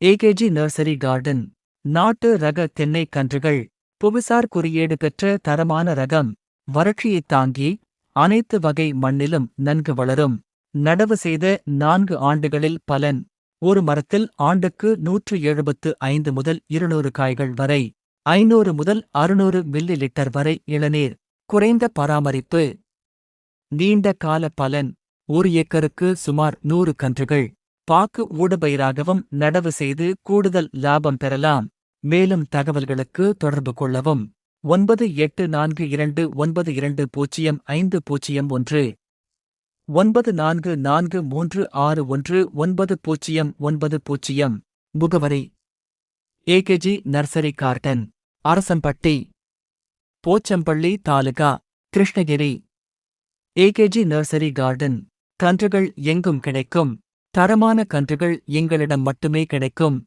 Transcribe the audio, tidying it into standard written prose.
AKG nursery garden. நாட்டு ரக தென்னை கன்றுகள். புவிசார் குறியீடு பெற்ற தரமான ரகம். வறட்சியைத் தாங்கி, அனைத்து வகை மண்ணிலும் நன்கு வளரும். நடவு செய்த 4 ஆண்டுகளில் பலன். ஒரு மரத்தில் ஆண்டுக்கு 175 முதல் 200 காய்கள் வரை. 500 முதல் 600 மில்லி லிட்டர் வரை இளநீர். குறைந்த பராமரிப்பு. நீண்ட கால பலன். 1 ஏக்கருக்கு சுமார் 100 கன்றுகள். பாக்கு ஊடுபயிராகவும் நடவு செய்து கூடுதல் லாபம் பெறலாம். மேலும் தகவல்களுக்கு தொடர்பு கொள்ளவும். 9842905001 9443619090. முகவரி: AKG nursery garden, Arasampatti, Pochampalli taluka, Krishnagiri. AKG nursery garden. கன்றுகள் எங்கும் கிடைக்கும். தரமான கன்றுகள் எங்களிடம் மட்டுமே கிடைக்கும்.